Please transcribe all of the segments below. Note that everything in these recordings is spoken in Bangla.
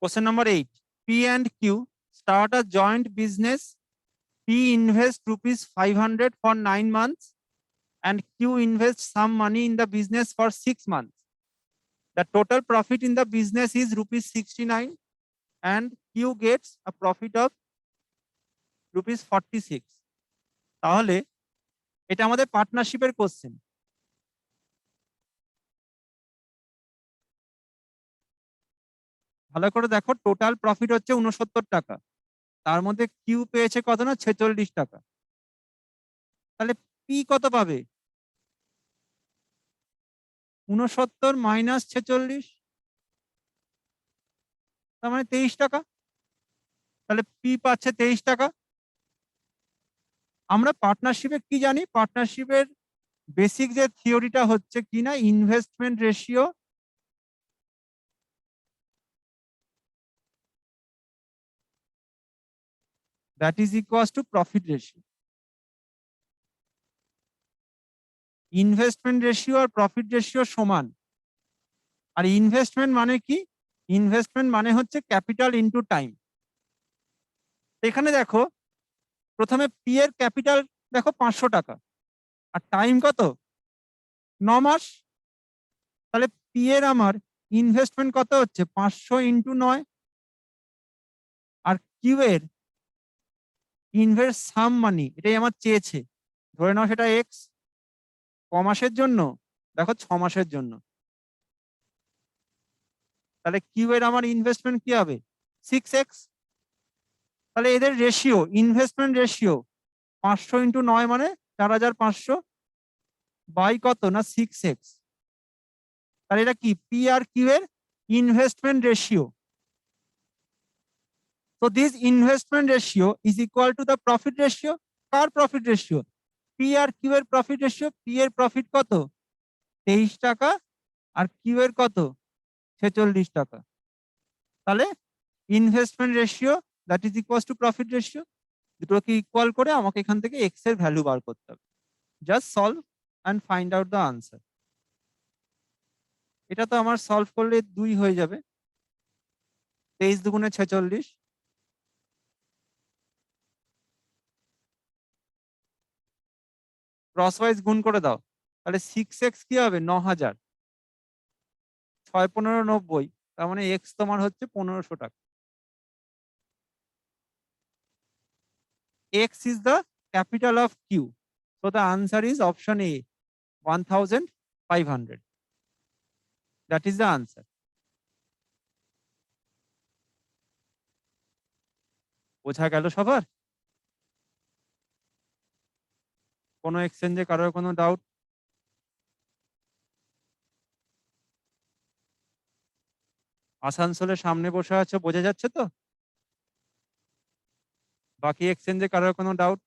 Question number 8. P and Q start a joint business. P invests rupees 500 for 9 months and Q invests some money in the business for 6 months. The total profit in the business is rupees 69 and Q gets a profit of rupees 46. তাহলে এটা আমাদের পার্টনারশিপের কোশ্চেন। ভালো করে দেখো, টোটাল প্রফিট হচ্ছে 69 টাকা, তার মধ্যে কিউ পেয়েছে কত না 46 টাকা। তাহলে পি কত পাবে? 69 মাইনাস 46, তার মানে 23 টাকা। তাহলে পি পাচ্ছে 23 টাকা। আমরা পার্টনারশিপে কি জানি? পার্টনারশিপের বেসিক যে থিওরিটা হচ্ছে কি না, investment ratio that is equals to profit ratio. Investment ratio আর প্রফিট রেশিও সমান। আর ইনভেস্টমেন্ট মানে কি? ইনভেস্টমেন্ট মানে হচ্ছে ক্যাপিটাল ইনটু টাইম। এখানে দেখো, প্রথমে পি এর ক্যাপিটাল দেখো 500 টাকা আর টাইম কত? 9 মাস। তাহলে পি এর আমার ইনভেস্টমেন্ট কত হচ্ছে? 500 ইন্টু 9। আর কিউ এর ইনভেস্ট সাম মানি, এটাই আমার চেয়েছে, ধরে নাও সেটা এক্স। ক মাসের জন্য? দেখো 6 মাসের জন্য। তাহলে কিউ এর আমার ইনভেস্টমেন্ট কি হবে? 6x। তাহলে এদের রেশিও, ইনভেস্টমেন্ট রেশিও 500 ইন্টু 9 মানে 4500 বাই কত না 6x। তাহলে এটা কি? পি আর কিউ এর investment ratio. So this investment ratio is equal to the profit ratio. কার প্রফিট রেশিও? পি আর কিউ এর প্রফিট রেশিও। পি এর প্রফিট কত? 23 টাকা আর কিউ এর কত? 46 টাকা। তাহলে investment ratio that is equals two profit ratio. দুটোকে ইকুয়াল করে আমাকে এখান থেকে এক্স এর ভ্যালু বার করতে হবে। Just solve and find out the answer. এটা তো আমার সলভ করলে 2 হয়ে যাবে। 23 দুগুণে 46, ক্রস ওয়াইজ গুণ করে দাও। তাহলে 6x কি হবে? 9000। 6 15 90, তার মানে এক্স তোমার হচ্ছে 1500 টাকা। X is the capital of Q. So the answer is option A, 1500. That is the answer. বোঝা গেল সবার? কোনো এক্সচেঞ্জে কারোর কোনো ডাউট? আসানসোলের সামনে বসে আছো, বোঝা যাচ্ছে তো? বাকি এক্সচেঞ্জে কারোর কোনো ডাউট?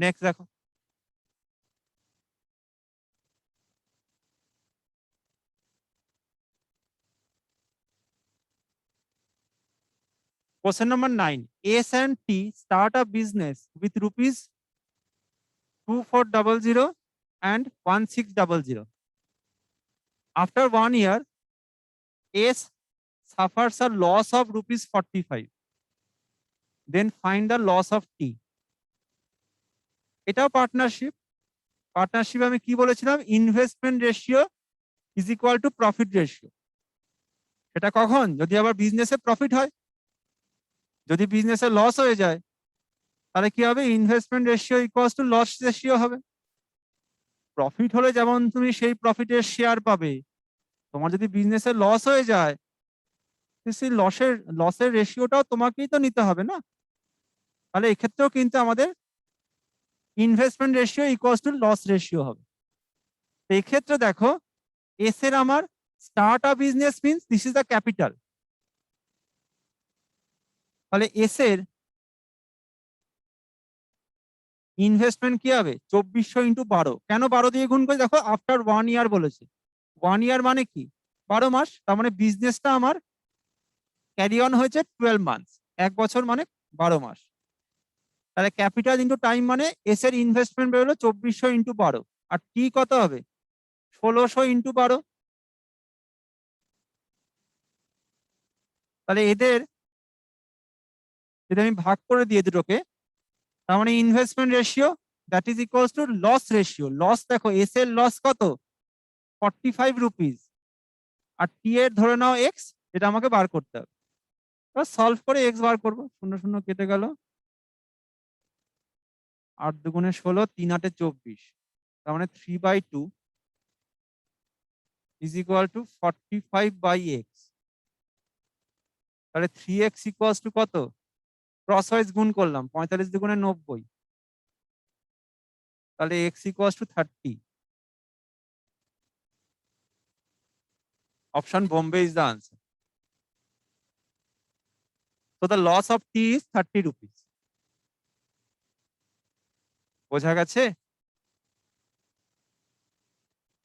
নেক্সট দেখো। Question number 9. S and T start a business with rupees 2400 and 1600. After 1 year, S suffers a loss of rupees 45. Then find the loss of T. এটাও পার্টনারশিপ। পার্টনারশিপ আমি কি বলেছিলাম? Investment ratio is equal to profit ratio. সেটা কখন? যদি আবার বিজনেসে প্রফিট হয়। যদি বিজনেসে লস হয়ে যায় তাহলে কি হবে? Investment ratio equals to loss ratio হবে। প্রফিট হলে যেমন তুমি সেই প্রফিটের শেয়ার পাবে, তোমার যদি বিজনেসে লস হয়ে যায় সেই লসের রেশিওটাও তোমাকেই তো নিতে হবে না? তাহলে এক্ষেত্রেও কিন্তু আমাদের investment ratio equals to loss ratio হবে। এই ক্ষেত্রে দেখো, এস এর আমার start a business means this is the capital. তাহলে এস এর ইনভেস্টমেন্ট কি হবে? 2400 ইন্টু 12। কেন 12 দিয়ে গুণ করে? দেখো আফটার 1 ইয়ার বলেছে। 1 ইয়ার মানে কি? 12 মাস। তার মানে বিজনেসটা আমার ক্যারি অন হয়েছে 12 মান্থস। 1 বছর মানে 12 মাস। তাহলে ক্যাপিটাল ইন্টু টাইম মানে এস এর ইনভেস্টমেন্ট বেরোলো 2400 ইন্টু 12। আর টি কত হবে? 1600 ইন্টু 12। তাহলে এদের যদি আমি ভাগ করে দিই দুটোকে, তার মানে investment ratio that is equals to loss ratio. Loss দেখো, এস এর লস কত, 45 রুপিস, আর টি এর ধরে নাও এক্স, এটা আমাকে বার করতে হবে। এবার সলভ করে এক্স বার করবো, শূন্য শূন্য কেটে গেল, 8 দুগুণে 16, 3 8 24, তার মানে 3/2 ইজ ইকুয়াল টু 45/x। তাহলে 3x ইকুয়ালস টু কত, ক্রস ওয়াইজ গুণ করলাম, 45 দুগুণে 90, তাহলে x equals to 30। Option Bombay is the answer. So the loss of tea is 30 rupees. বোঝা গেছে?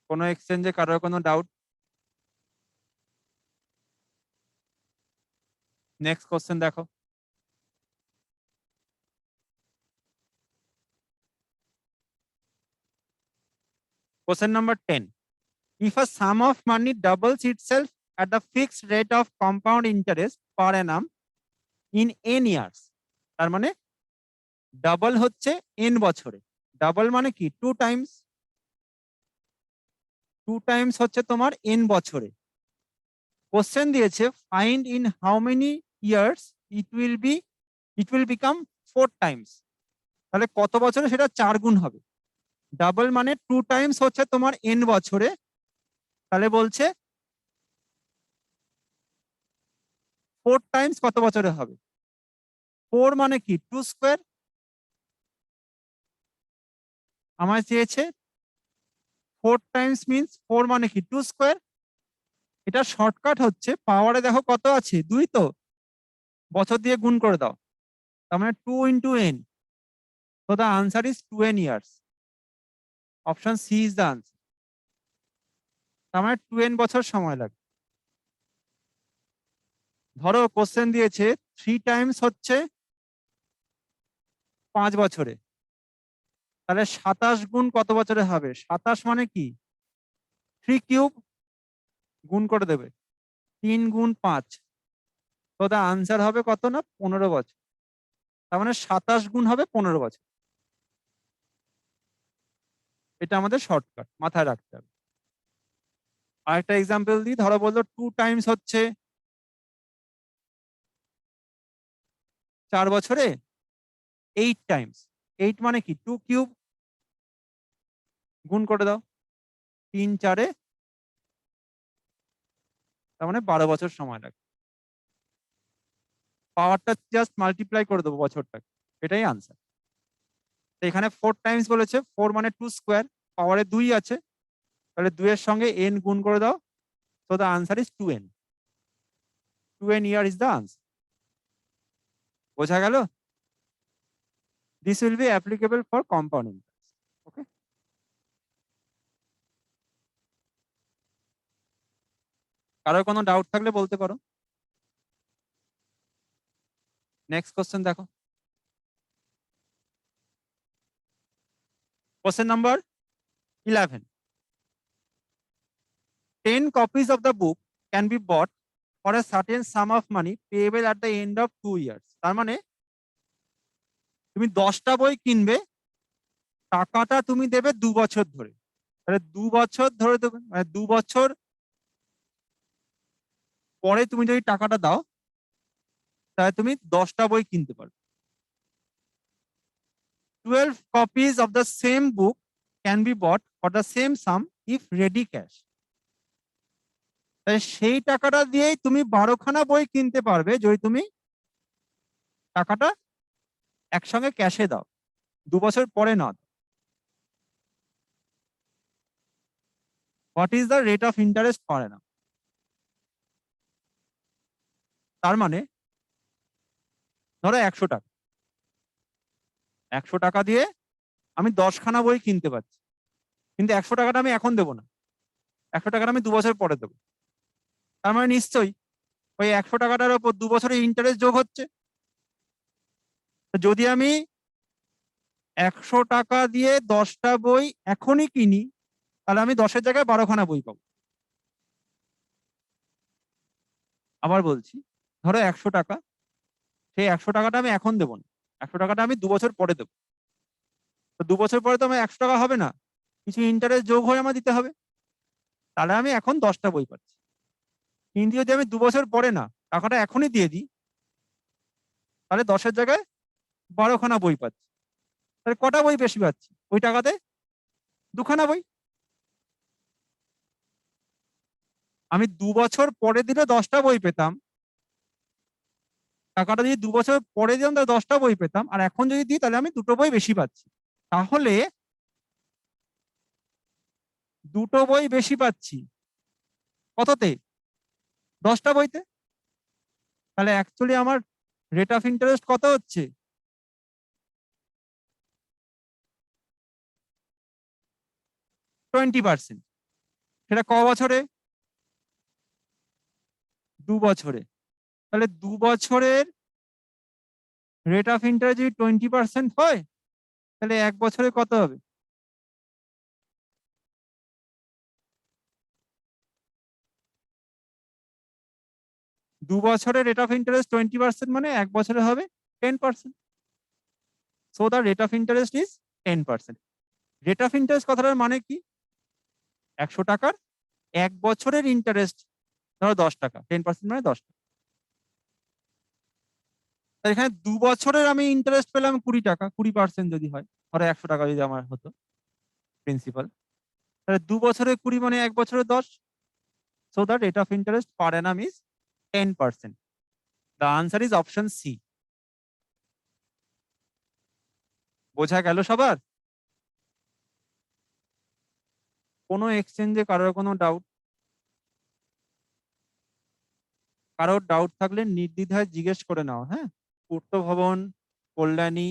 কোনো এক্সচেঞ্জে কারোর কোনো ডাউট? নেক্সট কোশ্চেন দেখো। Question number 10. If a sum of money doubles itself at the fixed rate of compound interest per annum in n years, তার মানে ডাবল হচ্ছে n বছরে। ডাবল মানে কি, 2 টাইমস। 2 টাইমস হচ্ছে তোমার n বছরে। কোশ্চেন দিয়েছে find in how many years it will become 4 Times. তাহলে কত বছরে সেটা 4 গুণ হবে। ডাবল মানে 2 টাইমস হচ্ছে তোমার n বছরে, তাহলে বলছে 4 টাইমস কত বছরে হবে। 4 মানে কি, 2 স্কোয়ার। আমায় চেয়েছে 4 টাইমস মিন্স 4 মানে কি 2 স্কোয়ার। এটা শর্টকাট হচ্ছে, পাওয়ারে দেখো কত আছে, 2, তো বছর দিয়ে গুণ করে দাও, তার মানে 2 ইন্টু n। তো the answer is 2n years. Option C is the answer. তার মানে 2n বছর সময় লাগে। ধরো কোশ্চেন দিয়েছে 3 টাইমস হচ্ছে 5 বছরে, তাহলে 27 গুণ কত বছরে হবে। 27 মানে কি 3 কিউব, গুণ করে দেবে, 3 গুণ 5, তো দা আনসার হবে কত না 15 বছর। তার মানে 27 গুণ হবে 15 বছর। এটা আমাদের শর্টকাট, মাথায় রাখতে হবে। আরেকটা এক্সাম্পল দিই, ধরো বললো 2 টাইমস হচ্ছে 4 বছরে 8 টাইমস। 8 মানে কি 2 কিউব, গুণ করে দাও, 3 4, তার মানে 12 বছর সময় লাগে। পাওয়ারটা জাস্ট মাল্টিপ্লাই করে দেবো বছরটাকে, এটাই আনসার। এখানে 4 টাইমস বলেছে, 4 মানে 2 স্কোয়ার, পাওয়ারে 2 আছে, তাহলে 2 এর সঙ্গে n গুণ করে দাও, so the answer is 2n. 2n year is the answer. বোঝা গেল? This will be applicable for compound interest. Okay. কারোর কোনো ডাউট থাকলে বলতে পারো। নেক্সট কোশ্চেন দেখো। Question number 11. 10 copies of the book can be bought for a certain sum of money payable at the end of 2 years. তার মানে তুমি 10টা বই কিনবে, টাকাটা তুমি দেবে 2 বছর ধরে। তাহলে 2 বছর ধরে দেবে, মানে 2 বছর পরে তুমি যদি টাকাটা দাও, তাহলে তুমি 10টা বই কিনতে পারবে। 12 copies of the same book can be bought for the same sum if ready cash. তাই সেই টাকাটা দিয়েই তুমি 12খানা বই কিনতে পারবে যদি তুমি টাকাটা একসঙ্গে ক্যাশে দাও, 2 বছর পরে না। What is the rate of interest per Anam? তার মানে ধরো 100 টাকা, 100 টাকা দিয়ে আমি 10খানা বই কিনতে পারছি, কিন্তু 100 টাকাটা আমি এখন দেবো না, 100 টাকাটা আমি 2 বছর পরে দেবো। তার মানে নিশ্চয়ই ওই 100 টাকাটার উপর 2 বছরের ইন্টারেস্ট যোগ হচ্ছে। যদি আমি 100 টাকা দিয়ে 10টা বই এখনই কিনি, তাহলে আমি 10-এর জায়গায় 12খানা বই পাবো। আবার বলছি, ধরো 100 টাকা, সেই 100 টাকাটা আমি এখন দেবো না, 100 টাকাটা আমি 2 বছর পরে দেবো। তো 2 বছর পরে তো আমার 100 টাকা হবে না, কিছু ইন্টারেস্ট যোগ হয়ে আমার দিতে হবে। তাহলে আমি এখন 10টা বই পাচ্ছি। কিন্তু যদি আমি 2 বছর পরে না টাকাটা এখনই দিয়ে দিই, তাহলে 10-এর জায়গায় 12খানা বই পাচ্ছি। তাহলে কটা বই বেশি পাচ্ছি ওই টাকাতে? 2খানা বই। আমি 2 বছর পরে দিলে 10টা বই পেতাম, টাকাটা যদি 2 বছর পরে দিতাম তাহলে 10টা বই পেতাম, আর এখন যদি দিই তাহলে আমি 2টো বই বেশি পাচ্ছি। তাহলে 2টো বই বেশি পাচ্ছি কততে? 10টা বইতে। তাহলে অ্যাকচুয়ালি আমার রেট অফ ইন্টারেস্ট কত হচ্ছে? 20%। সেটা ক বছরে? 2 বছরে। তাহলে 2 বছরের রেট অফ ইন্টারেস্ট যদি 20% হয়, তাহলে 1 বছরে কত হবে? 2 বছরের রেট অফ ইন্টারেস্ট 20% মানে 1 বছরে হবে 10%। So the rate of interest is 10%। Rate of interest কথাটার মানে কি? 100 টাকার 1 বছরের ইন্টারেস্ট ধরো 10 টাকা, 10% মানে 10 টাকা। এখানে 2 বছরের আমি ইন্টারেস্ট পেলাম 20 টাকা, 20% যদি হয়, ধরো 100 টাকা যদি আমার হতো প্রিন্সিপাল, তাহলে 2 বছরে 20 মানে 1 বছরে 10। So the rate of interest per annum is 10%। The answer is option C. বোঝা গেল সবার? কোনো এক্সচেঞ্জে কারোর কোনো ডাউট? কারোর ডাউট থাকলে নির্দ্বিধায় জিজ্ঞেস করে নাও। হ্যাঁ, পূর্ত ভবন, কল্যাণী,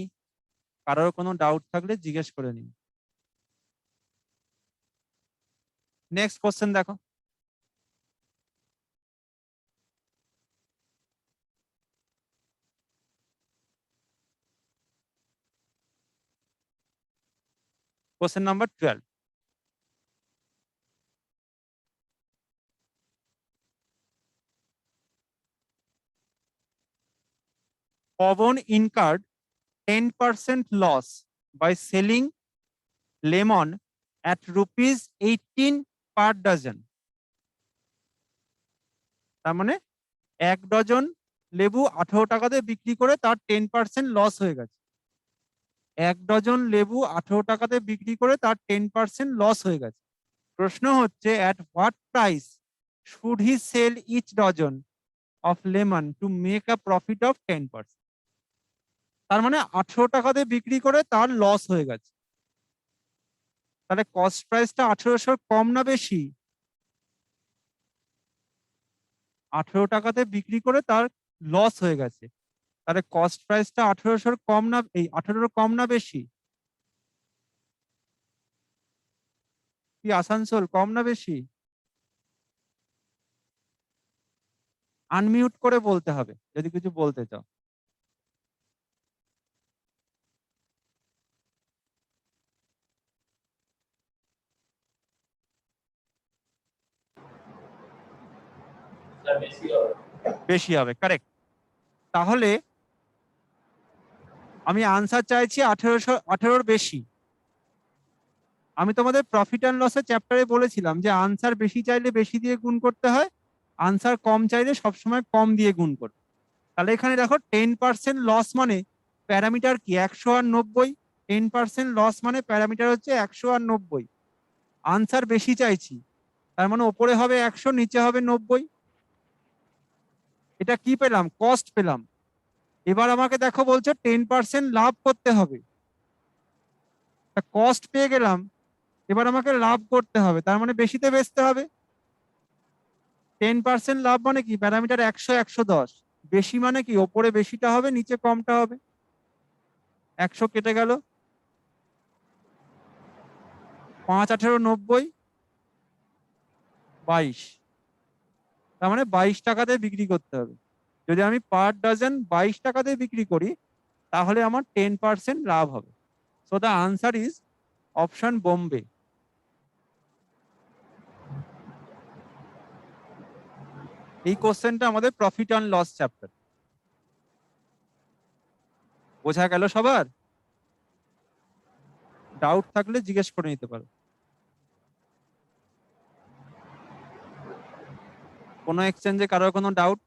কারোর কোনো ডাউট থাকলে জিজ্ঞেস করে নিন। নেক্সট কোশ্চেন দেখো। Question number 12। Pawan incurred 10% loss by selling lemon at rupees 18 per dozen। তার মানে 1 ডজন লেবু 18 টাকাতে বিক্রি করে তার 10% লস হয়ে গেছে। 1 ডজন লেবু 18 টাকাতে বিক্রি করে তার 10% লস হয়ে গেছে। প্রশ্ন হচ্ছে at what price should he sell each dozen of lemon to make a profit of 10%। তার মানে 18 টাকাতে বিক্রি করে তার লস হয়ে গেছে। তাহলে কস্ট প্রাইসটা 1800 কম না বেশি? 18 টাকাতে বিক্রি করে তার লস হয়ে গেছে, তাহলে কস্ট প্রাইসটা 1800 কম না, এই 18 কম না বেশি? কি আসানসোল, কম না বেশি? আনমিউট করে বলতে হবে যদি কিছু বলতে চাও। বেশি হবে, কারেক্ট। তাহলে আমি আনসার চাইছি 1800 বেশি। আমি তোমাদের প্রফিট অ্যান্ড লসের চ্যাপ্টারে বলেছিলাম যে আনসার বেশি চাইলে বেশি দিয়ে গুণ করতে হয়, আনসার কম চাইলে সবসময় কম দিয়ে গুণ করতে। তাহলে এখানে দেখো 10% লস মানে প্যারামিটার কি 100 আর 90। 10% লস মানে প্যারামিটার হচ্ছে 100 আর 90। আনসার বেশি চাইছি, তার মানে ওপরে হবে 100, নিচে হবে 90। এটা কি পেলাম? কস্ট পেলাম। এবার আমাকে দেখো বলছে 10% লাভ করতে হবে। কস্ট পেয়ে গেলাম, এবার আমাকে লাভ করতে হবে, তার মানে বেশিতে বেচতে হবে। 10% লাভ মানে কি প্যারামিটার 100, 110। বেশি মানে কি ওপরে বেশিটা হবে, নিচে কমটা হবে। 100 কেটে গেল, 5 18 90, 22। তার মানে 22 টাকাতে বিক্রি করতে হবে। যদি আমি পার ডজন 22 টাকাতে বিক্রি করি তাহলে আমার 10% লাভ হবে। So the answer is option Bombay. এই কোশ্চেনটা আমাদের প্রফিট অ্যান্ড লস চ্যাপ্টার। বোঝা গেল সবার? ডাউট থাকলে জিজ্ঞেস করে নিতে পারো। কোনো এক্সচেঞ্জে কারোর কোনো ডাউট?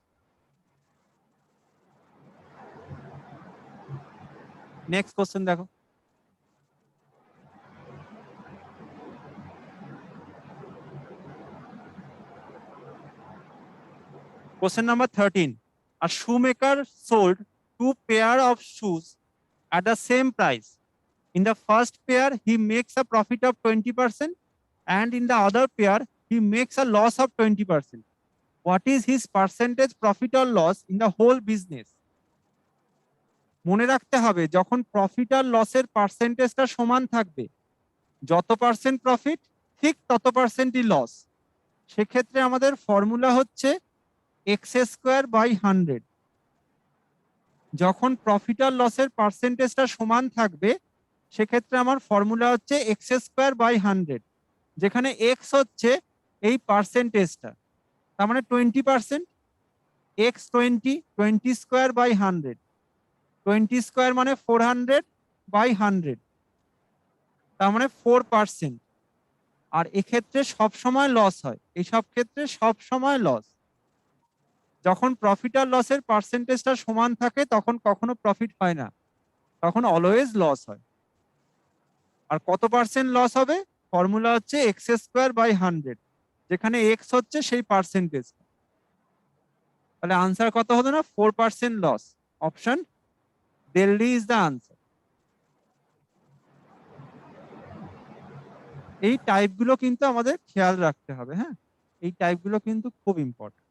নেক্সট কোশ্চেন দেখো। Question number 13. A shoemaker sold 2 pairs of shoes at the same price. In the first pair, he makes a profit of 20%, and in the other pair, he makes a loss of 20%. What is his percentage profit or loss in the whole business? মনে রাখতে হবে যখন প্রফিট আর লসের পার্সেন্টেজটা সমান থাকবে, যত পার্সেন্ট প্রফিট ঠিক তত পার্সেন্টই লস। সেক্ষেত্রে আমাদের ফর্মুলা হচ্ছে এক্স স্কোয়ার বাই 100। যখন প্রফিট আর লসের পার্সেন্টেজটা সমান থাকবে সেক্ষেত্রে আমার ফর্মুলা হচ্ছে এক্স স্কোয়ার বাই 100, যেখানে এক্স হচ্ছে এই পার্সেন্টেজটা, তার মানে 20%। এক্স 20 স্কোয়ার বাই 100, 20 স্কোয়ার মানে 400 বাই 100, তার মানে 4%। আর এক্ষেত্রে সব সময় লস হয়, এইসব ক্ষেত্রে সব সময় লস। যখন প্রফিট আর লসের পার্সেন্টেজটা সমান থাকে তখন কখনো প্রফিট হয় না, তখন অলওয়েজ লস হয়। আর কত পার্সেন্ট লস হবে? ফর্মুলা হচ্ছে এক্স স্কোয়ার বাই 100, যেখানে এক্স হচ্ছে সেই পার্সেন্টেজ। তাহলে আনসার কত হলো না? 4% loss. Option Delhi is the answer. এই টাইপগুলো কিন্তু আমাদের খেয়াল রাখতে হবে। হ্যাঁ, এই টাইপগুলো কিন্তু খুব ইম্পর্টেন্ট।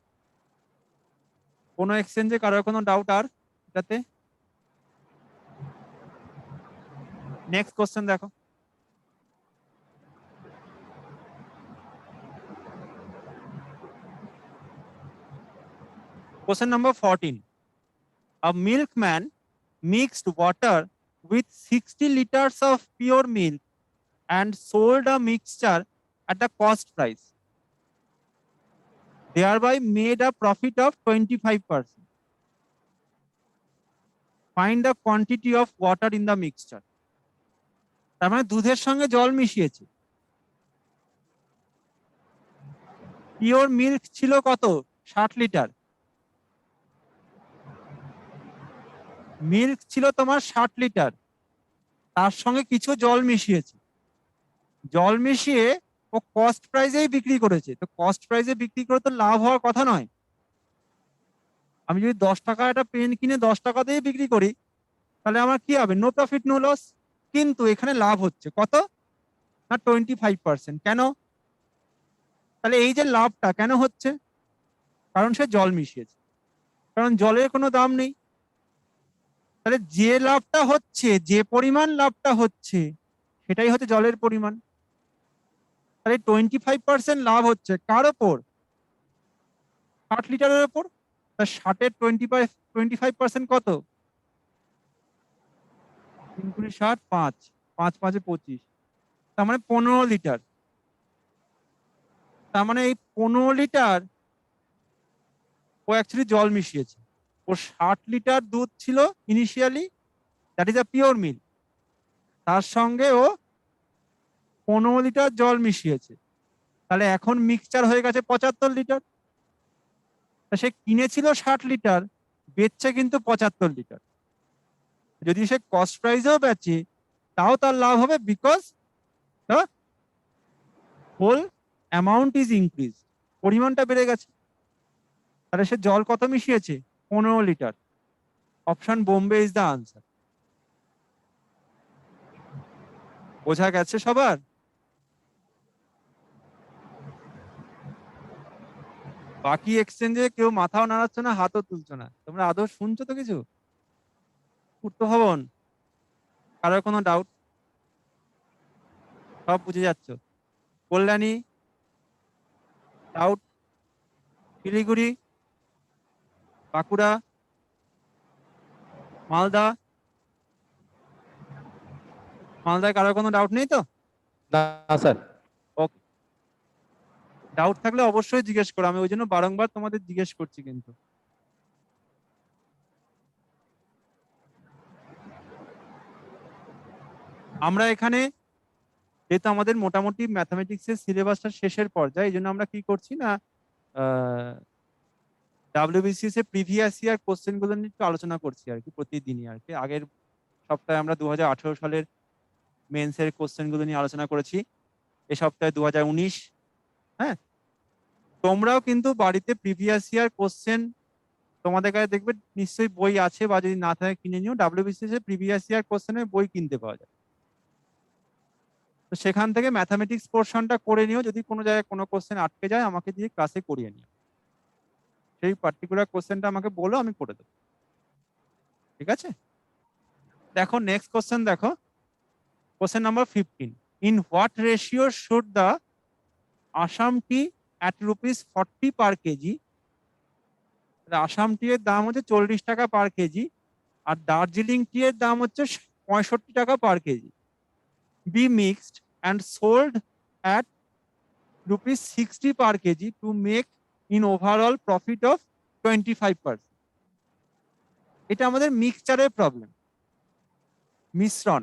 কোনো এক্সচেঞ্জে কারোর কোনো ডাউট আর এটাতে? নেক্সট কোশ্চেন দেখো। Question number 14. A milkman mixed water with 60 liters of pure milk and sold a mixture at the cost price, thereby made a profit of 25%. Find the quantity of water in the mixture. তার মানে দুধের সঙ্গে জল মিশিয়েছে। পিওর মিল্ক ছিল কত? 60 লিটার। মিল্ক ছিল তোমার 60 লিটার, তার সঙ্গে কিছু জল মিশিয়েছে। জল মিশিয়ে ও কস্ট প্রাইসেই বিক্রি করেছে। তো কস্ট প্রাইসে বিক্রি করে তো লাভ হওয়ার কথা নয়। আমি যদি 10 টাকা একটা পেন কিনে 10 টাকাতেই বিক্রি করি তাহলে আমার কি হবে? No profit no loss. কিন্তু এখানে লাভ হচ্ছে কত না? 25%। কেন? তাহলে এই যে লাভটা কেন হচ্ছে? কারণ সে জল মিশিয়েছে, কারণ জলের কোনো দাম নেই। তাহলে যে লাভটা হচ্ছে, যে পরিমাণ লাভটা হচ্ছে সেটাই হচ্ছে জলের পরিমাণ। তাহলে 25% লাভ হচ্ছে কার ওপর? 60 লিটারের ওপর। তা 60-এর 25% কত? 3 × 60 5, 5 × 5 = 25, তার মানে 15 লিটার। তার মানে এই 15 লিটার ও অ্যাকচুয়ালি জল মিশিয়েছে। ও 60 লিটার দুধ ছিল initially, that is a pure milk, তার সঙ্গে ও 15 লিটার জল মিশিয়েছে। তাহলে এখন মিক্সচার হয়ে গেছে 75 লিটার। তা সে কিনেছিল 60 লিটার, বেচছে কিন্তু 75 লিটার। যদি সে কস্ট প্রাইসেও বেচে তাও তার লাভ হবে, because the whole amount is increase, পরিমাণটা বেড়ে গেছে। তাহলে সে জল কত মিশিয়েছে? 15 litre. Option Bombay is the answer. বোঝা গেছে সবার? বাকি এক্সচেঞ্জে কেউ মাথাও নাড়াচ্ছ না, হাতও তুলছো না, তোমরা আদৌ শুনছো তো কিছু? পূর্ত ভবন, কারোর কোনো ডাউট? সব বুঝে যাচ্ছ? কল্যাণী ডাউট? শিলিগুড়ি, বাঁকুড়া, মালদা? মালদায় কারোর কোনো ডাউট নেই তো? না স্যার। ওকে। ডাউট থাকলে অবশ্যই জিজ্ঞেস করো, আমি ওই জন্য বারংবার তোমাদের জিজ্ঞেস করছি কিন্তু। আমরা এখানে যেহেতু আমাদের মোটামুটি ম্যাথামেটিক্সের সিলেবাসটা শেষের পর্যায়ে, এই জন্য আমরা কি করছি না, ডাব্লিউবিসিএস এর প্রিভিয়াস ইয়ার কোশ্চেন গুলো নিয়ে একটু আলোচনা করছি আর কি প্রতিদিনই আর কি। আগের সপ্তাহে আমরা 2018 সালের মেন্স এর কোশ্চেন গুলো নিয়ে আলোচনা করেছি, এ সপ্তাহে 2019। হ্যাঁ, তোমরাও কিন্তু বাড়িতে প্রিভিয়াস ইয়ার কোশ্চেন তোমাদের কাছে দেখবে নিশ্চয়ই বই আছে, বা যদি না থাকে কিনে নিও। ডাব্লিউবিসিএস এর প্রিভিয়াস ইয়ার কোশ্চেনের বই কিনতে পাওয়া যায়, তো সেখান থেকে ম্যাথামেটিক্স পোর্শনটা করে নিও। যদি কোনো জায়গায় কোনো কোশ্চেন আটকে যায় আমাকে দিয়ে ক্লাসে করিয়ে নিও, সেই পার্টিকুলার কোশ্চেনটা আমাকে বলো, আমি করে দেবো। ঠিক আছে, দেখো নেক্সট কোশ্চেন দেখো, question number 15। In what ratio should the Assam tea at ₹40 per kg, Assam tea এর দাম হচ্ছে 40 টাকা পার কেজি, আর দার্জিলিং টি এর দাম হচ্ছে 65 টাকা per kg, be mixed and sold at ₹60 per kg to make in overall profit of 25%। এটা আমাদের মিক্সচারের প্রবলেম, মিশ্রণ।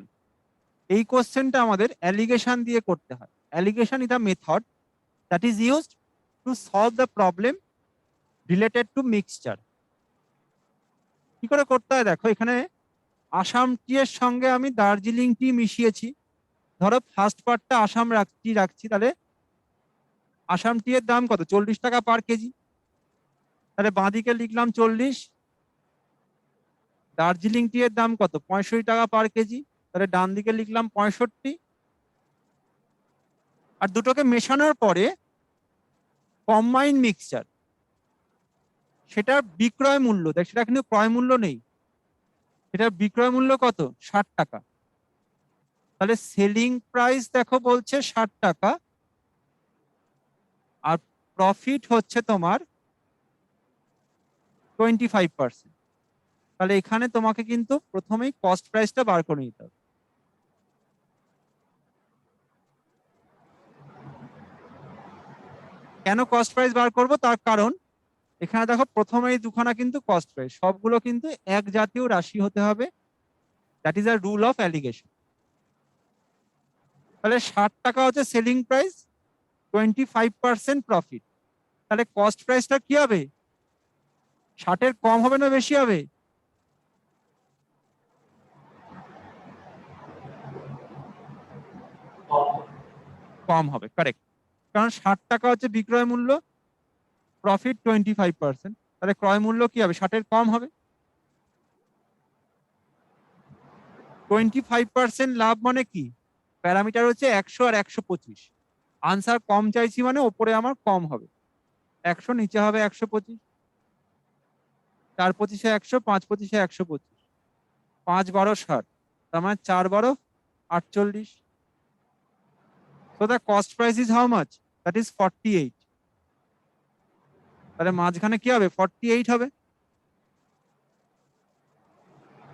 এই কোশ্চেনটা আমাদের অ্যালিগেশন দিয়ে করতে হয়। Allegation is the method that is used to solve the problem related to mixture. কি করে করতে হয় দেখো, এখানে আসাম টি এর সঙ্গে আমি দার্জিলিং টি মিশিয়েছি। ধরো ফার্স্ট পার্টটা আসাম রাখছি, তাহলে আসাম টি এর দাম কত? 40 টাকা পার কেজি। তাহলে বাঁদিকে লিখলাম 40, দার্জিলিং টি এর দাম কত? 65 টাকা পার কেজি, তাহলে ডান দিকে লিখলাম 65। আর দুটোকে মেশানোর পরে কম্বাইন মিক্সচার, সেটার বিক্রয় মূল্য দেখ, সেটা কিন্তু ক্রয় মূল্য নেই, সেটার বিক্রয় মূল্য কত? 60 টাকা। তাহলে সেলিং প্রাইস দেখো বলছে 60 টাকা, আর প্রফিট হচ্ছে তোমার 25%। তাহলে এখানে তোমাকে কিন্তু প্রথমেই কস্ট প্রাইসটা বার করে নিতে হবে। কেন কস্ট প্রাইস বার করব? তার কারণ এখানে দেখো প্রথমেই দুখানা কিন্তু কস্ট প্রাইস, সবগুলো কিন্তু এক জাতীয় রাশি হতে হবে। That is a rule of allegation. তাহলে 60 টাকা হচ্ছে সেলিং প্রাইস, 25% প্রফিট। তাহলে কস্ট প্রাইসটা কি হবে? 60-এর কম হবে না বেশি হবে? কম হবে, কারেক্ট। কারণ 60 টাকা হচ্ছে বিক্রয় মূল্য, প্রফিট 25%, তাহলে ক্রয় মূল্য কি হবে? 60-এর কম হবে। 25% লাভ মানে কি? প্যারামিটার হচ্ছে 100 আর 125। আনসার কম চাইছি মানে ওপরে আমার কম হবে 100, নিচে হবে 125। 4 পঁচিশে 100, 5 পঁচিশে 125, 5 12 60, তার মানে 4 12 48। So the cost price is how much? That is 48. তাহলে মাঝখানে কি হবে? 48 হবে।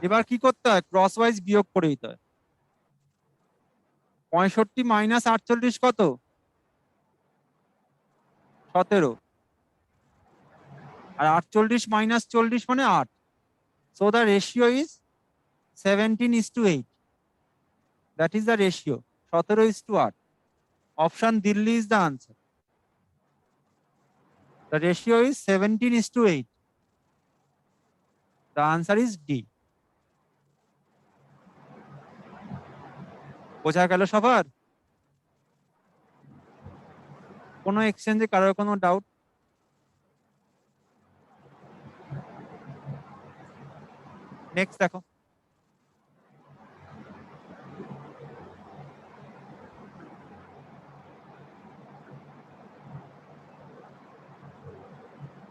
এবার কি করতে হয়? ক্রস ওয়াইজ বিয়োগ করে দিতে হয়। 65 মাইনাস 48 কত? 17। আর 48 মাইনাস 40 মানে 8। So the ratio is 17:8. That is the ratio. 17:8. Option Delhi is the answer. The ratio is 17:8. The answer is D. বোঝা গেল সবার? কোনো এক্সচেঞ্জে কারোর কোনো ডাউট? নেক্সট দেখো,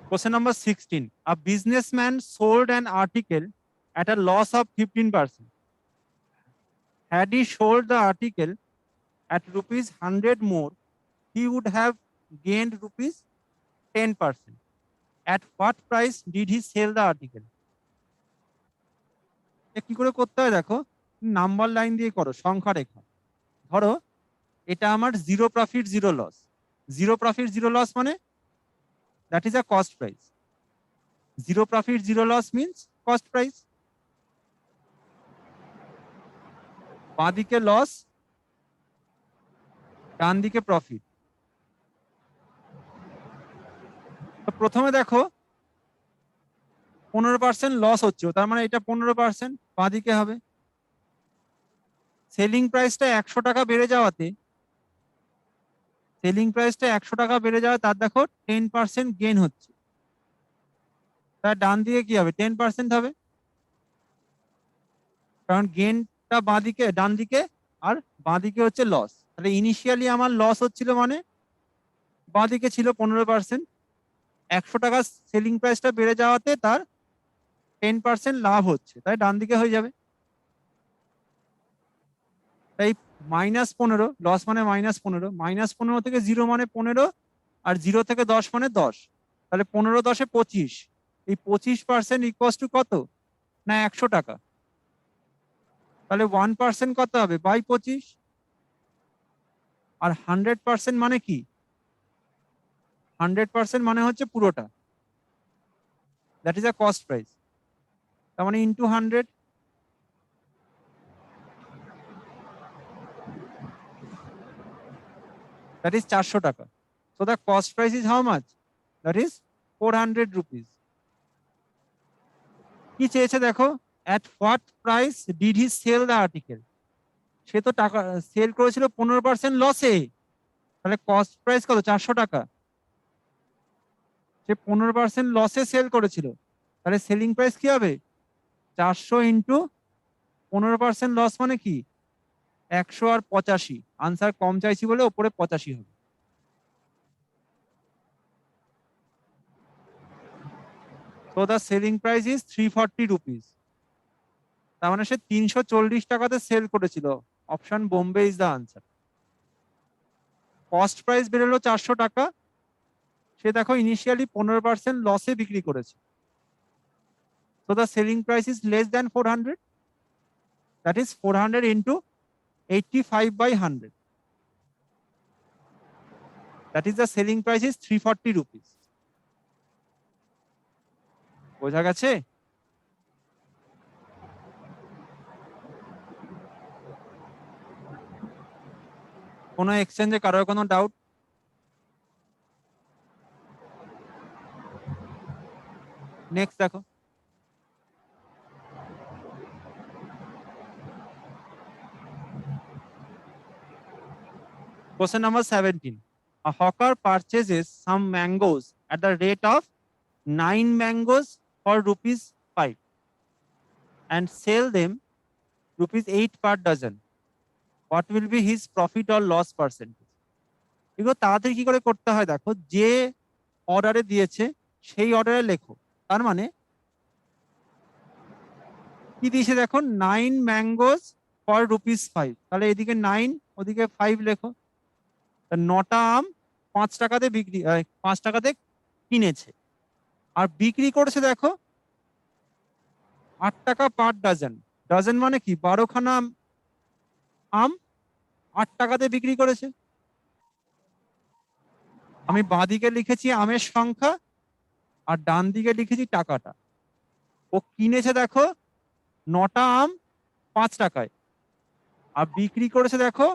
question number 16. A businessman sold an article at a loss of 15%. Had he sold the article at ₹100 more, he would have gained ₹10%. At what price did he sell the article? কি করে করতে হয় দেখো, নাম্বার লাইন দিয়ে করো, সংখ্যা রেখা। ধরো এটা আমার zero profit zero loss, zero profit zero loss মানে that is a cost price. Zero profit zero loss means cost price. বাঁ দিকে লস, ডান দিকে প্রফিট। প্রথমে দেখো 15% লস হচ্ছে, তার মানে এটা 15% বাঁ দিকে হবে। সেলিং প্রাইসটা 100 টাকা বেড়ে যাওয়াতে, সেলিং প্রাইসটা 100 টাকা বেড়ে যাওয়া তার দেখো 10% গেইন হচ্ছে, তার ডান দিকে কি হবে 10% হবে, কারণ গেইনটা বাঁ দিকে, ডান দিকে, আর বাঁ দিকে হচ্ছে লস। তাহলে ইনিশিয়ালি আমার লস হচ্ছিল মানে বাঁ দিকে ছিল 15%, 100 টাকা সেলিং প্রাইসটা বেড়ে যাওয়াতে তার 10% লাভ হচ্ছে, তাই ডান দিকে হয়ে যাবে। তাই -15, লস মানে -15, -15 থেকে 0 মানে 15, আর 0 থেকে 10 মানে 10, তাহলে 15 10 এ 25, এই 25% ইকুয়ালস টু কত না 100 টাকা। তাহলে 1% কত হবে বাই 25, আর 100% মানে কি, 100% মানে হচ্ছে পুরোটা, that is a cost price, তার মানে ইন্টু 100, that is 400 টাকা। So the cost price is how much? That is 400 rupees. কি চেয়েছে দেখো, at what price did he sell the article? সে তো টাকা সেল করেছিল 15% লসে, তাহলে কস্ট প্রাইস কত 400 টাকা, সে 15% লসে সেল করেছিল, তাহলে সেলিং প্রাইস কি হবে 400 ইন্টু 15% লস মানে কি 100 আর 85, আনসার কম চাইছি বলে ওপরে 85 হবে। So the selling price is 340 rupees. তার মানে সে 340 টাকাতে সেল করেছিল। Option Bombay is the answer. Cost price বেরোলো 400 টাকা, সে দেখো ইনিশিয়ালি 15% লসে বিক্রি করেছে। So the selling price is less than 400. That is 400 into 85 by 100. That is the selling price is 340 rupees. বোঝা গেছে? কোনো এক্সচেঞ্জে কারোর কোনো ডাউট? নেক্সট দেখো, question number 17. A hawker purchases some mangoes at the rate of 9 mangoes for rupees 5 and sell them rupees 8 per dozen. What will be his profit or loss percentage? এগুলো তাড়াতাড়ি কি করে করতে হয় দেখো, যে অর্ডারে দিয়েছে সেই অর্ডারে লেখো। তার মানে কি দিয়েছে দেখো 9 ম্যাঙ্গোস ফর রুপিস 5, তাহলে এদিকে 9 ওদিকে 5 লেখো। 9টা আম 5 টাকাতে বিক্রি, 5 টাকাতে কিনেছে, আর বিক্রি করেছে দেখো 8 টাকা পার ডজন। ডজন মানে কি 12খানা আম 8 টাকাতে বিক্রি করেছে। আমি বাঁদিকে লিখেছি আমের সংখ্যা, আর ডান দিকে লিখেছি টাকাটা। ও কিনেছে দেখো 9টা আম 5 টাকায়, আর বিক্রি করেছে দেখো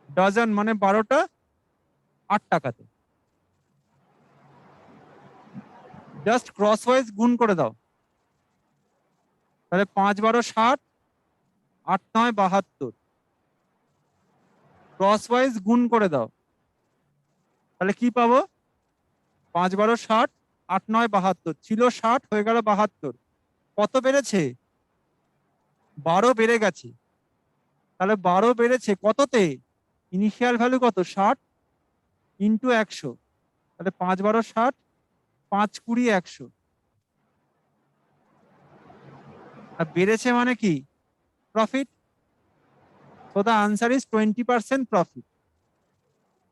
ডজন মানে 12টা 8 টাকাতে। জাস্ট ক্রস ওয়াইজ গুণ করে দাও, তাহলে 5 12 60, 8 9 72, ক্রস ওয়াইজ গুণ করে দাও, তাহলে কি পাবো 5 12 60, 8 9 72, ছিল 60 হয়ে গেল 72, কত বেড়েছে 12 বেড়ে গেছে। তাহলে 12 বেড়েছে কততে, ইনিশিয়াল ভ্যালু কত 60 ইন্টু 100, তাহলে 5 12 60, 5 20 100, আর বেড়েছে মানে কি profit. So the answer is 20% profit.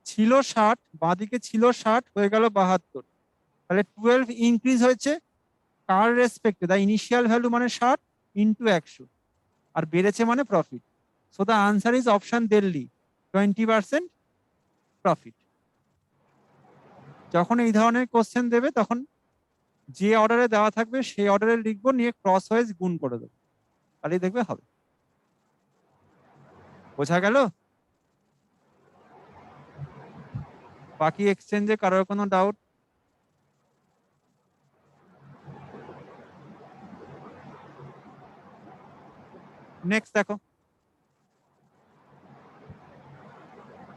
ছিল 60, বাঁদিকে ছিল 60 হয়ে গেল 72, তাহলে 12 ইনক্রিজ হয়েছে কার রেসপেক্টে, দ্য ইনিশিয়াল ভ্যালু মানে 60 ইন্টু 100, আর বেড়েছে মানে profit. So the answer is option Delhi 20% profit. যখন এই ধরনের কোশ্চেন দেবে তখন যে অর্ডারে দেওয়া থাকবে সেই অর্ডারে লিখবো, নিয়ে ক্রস ওয়াইজ গুণ করে দেবো, তাহলেই দেখবে হবে। বোঝা গেল? বাকি এক্সচেঞ্জে কারোর কোনো ডাউট? নেক্সট দেখো।